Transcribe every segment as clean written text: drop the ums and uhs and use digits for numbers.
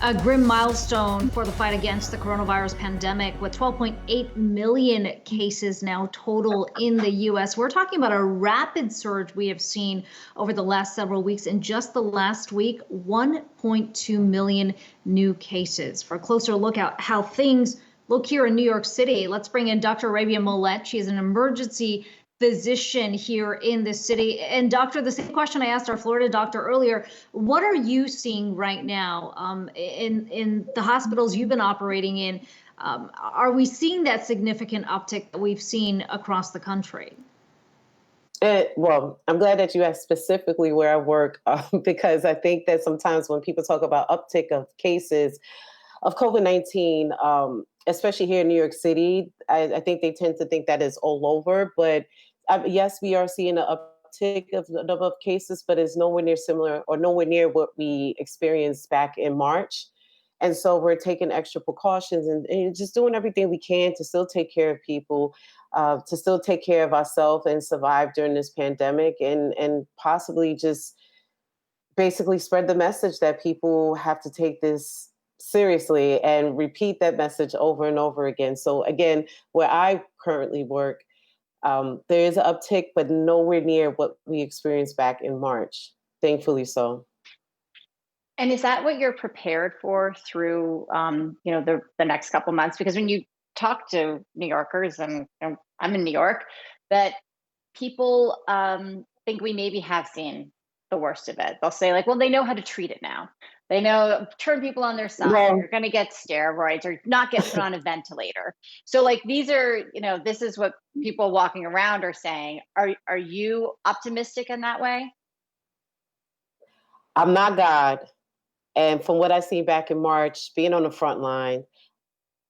A grim milestone for the fight against the coronavirus pandemic, with 12.8 million cases now total in the U.S. We're talking about a rapid surge we have seen over the last several weeks. In just the last week, 1.2 million new cases. For a closer look at how things look here in New York City, let's bring in Dr. Arabia Mollette. She is an emergency physician here in the city. And doctor, the same question I asked our Florida doctor earlier, what are you seeing right now in the hospitals you've been operating in? Are we seeing that significant uptick that we've seen across the country? Well, I'm glad that you asked specifically where I work, because I think that sometimes when people talk about uptick of cases of COVID-19, especially here in New York City, I think they tend to think that is all over. But yes, we are seeing an uptick of the number of cases, but it's nowhere near similar or nowhere near what we experienced back in March. And so we're taking extra precautions and just doing everything we can to still take care of people, to still take care of ourselves and survive during this pandemic, and possibly just basically spread the message that people have to take this seriously and repeat that message over and over again. So again, where I currently work, there is an uptick, but nowhere near what we experienced back in March, thankfully so. And is that what you're prepared for through, the next couple months? Because when you talk to New Yorkers, and I'm in New York, that people think we maybe have seen the worst of it. They'll say, like, well, they know how to treat it now. They know, turn people on their side. Well, You're going to get steroids or not get put on a ventilator. So, like, these are, this is what people walking around are saying. Are you optimistic in that way? I'm not God. And from what I seen back in March, being on the front line,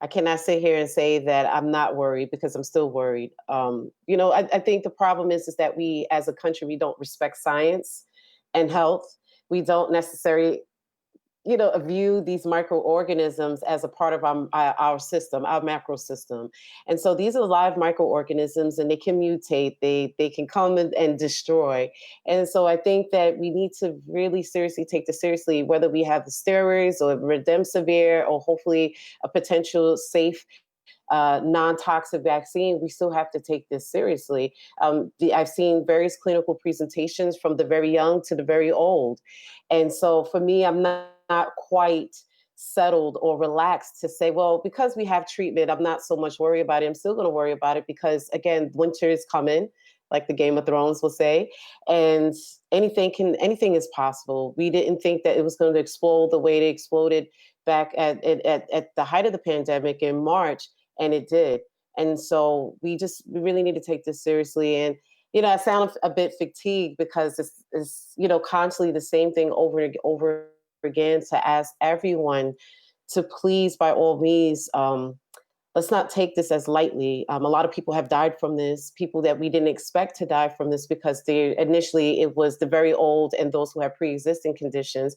I cannot sit here and say that I'm not worried, because I'm still worried. I think the problem is that we, as a country, we don't respect science and health. We don't necessarily, view these microorganisms as a part of our system, our macro system. And so these are live microorganisms, and they can mutate, they can come and destroy. And so I think that we need to really seriously take this seriously, whether we have the steroids or remdesivir or hopefully a potential safe non-toxic vaccine, we still have to take this seriously. I've seen various clinical presentations from the very young to the very old. And so for me, I'm not quite settled or relaxed to say, well, because we have treatment, I'm not so much worried about it. I'm still going to worry about it because, again, winter is coming, like the Game of Thrones will say, and anything is possible. We didn't think that it was going to explode the way it exploded back at the height of the pandemic in March, and it did. And so we really need to take this seriously. And I sound a bit fatigued because it's constantly the same thing over and over again, to ask everyone to please, by all means, let's not take this as lightly. A lot of people have died from this, people that we didn't expect to die from this, because initially it was the very old and those who have pre-existing conditions.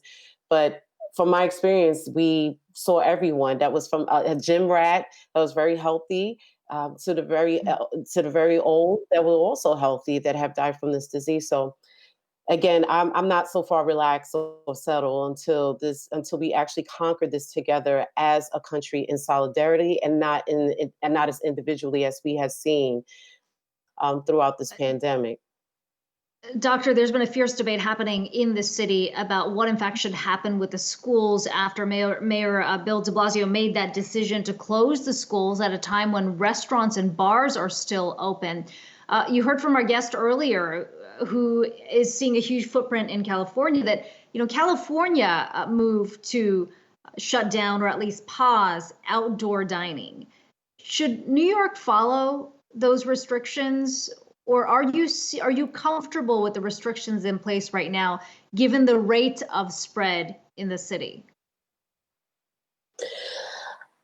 But from my experience, we saw everyone that was from a gym rat that was very healthy, to the very old that were also healthy, that have died from this disease. So again, I'm not so far relaxed or settled until we actually conquer this together as a country in solidarity, and not as individually as we have seen throughout this pandemic. Doctor, there's been a fierce debate happening in the city about what in fact should happen with the schools after Mayor Bill de Blasio made that decision to close the schools at a time when restaurants and bars are still open. You heard from our guest earlier, who is seeing a huge footprint in California, that California moved to shut down, or at least pause, outdoor dining. Should New York follow those restrictions? Or are you comfortable with the restrictions in place right now, given the rate of spread in the city?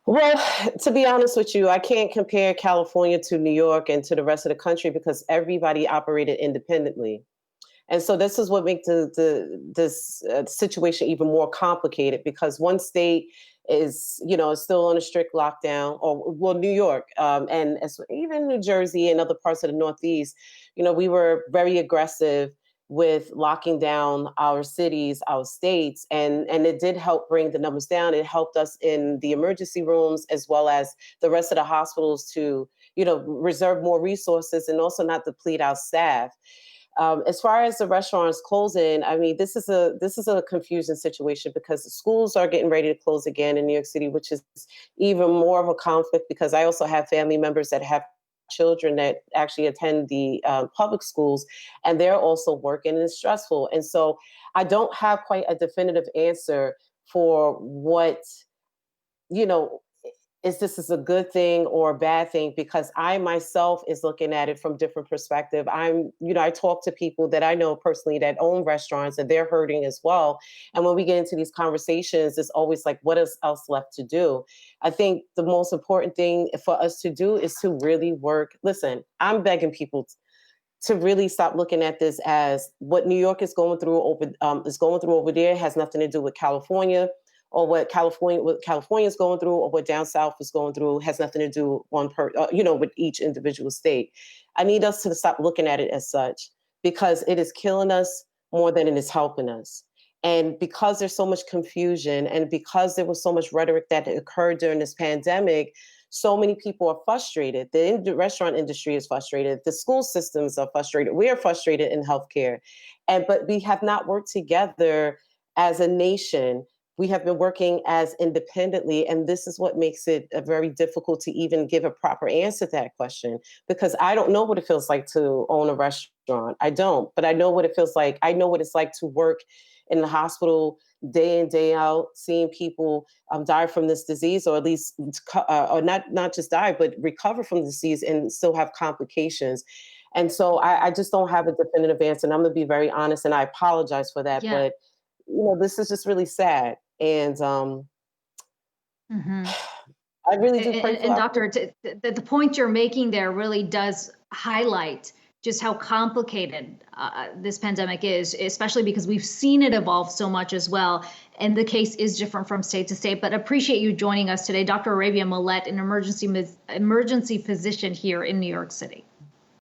Well, to be honest with you, I can't compare California to New York and to the rest of the country, because everybody operated independently. And so this is what makes this situation even more complicated, because one state is still on a strict lockdown, or well, New York, and even New Jersey and other parts of the Northeast. We were very aggressive with locking down our cities, our states, and it did help bring the numbers down. It helped us in the emergency rooms as well as the rest of the hospitals to, reserve more resources and also not deplete our staff. As far as the restaurants closing, I mean, this is a confusing situation because the schools are getting ready to close again in New York City, which is even more of a conflict because I also have family members that have children that actually attend the public schools, and they're also working, and it's stressful. And so I don't have quite a definitive answer for what, you know, is this is a good thing or a bad thing because I myself is looking at it from different perspective. I talk to people that I know personally that own restaurants and they're hurting as well. And when we get into these conversations, it's always like, what is else left to do? I think the most important thing for us to do is to really work. Listen, I'm begging people to really stop looking at this as what New York is going through over there has nothing to do with California, or what California is going through, or what down south is going through has nothing to do with each individual state. I need us to stop looking at it as such because it is killing us more than it is helping us. And because there's so much confusion and because there was so much rhetoric that occurred during this pandemic, so many people are frustrated. The restaurant industry is frustrated. The school systems are frustrated. We are frustrated in healthcare. But we have not worked together as a nation. We have been working as independently, and this is what makes it very difficult to even give a proper answer to that question, because I don't know what it feels like to own a restaurant. I don't, but I know what it feels like. I know what it's like to work in the hospital day in, day out, seeing people die from this disease, or at least, or not just die, but recover from the disease and still have complications. And so I just don't have a definitive answer. And I'm going to be very honest, and I apologize for that. Yeah. But this is just really sad. And Mhm. I really do pray for And our doctor, the point you're making there really does highlight just how complicated this pandemic is, especially because we've seen it evolve so much as well. And the case is different from state to state. But appreciate you joining us today, Dr. Arabia Mollette, an emergency physician here in New York City.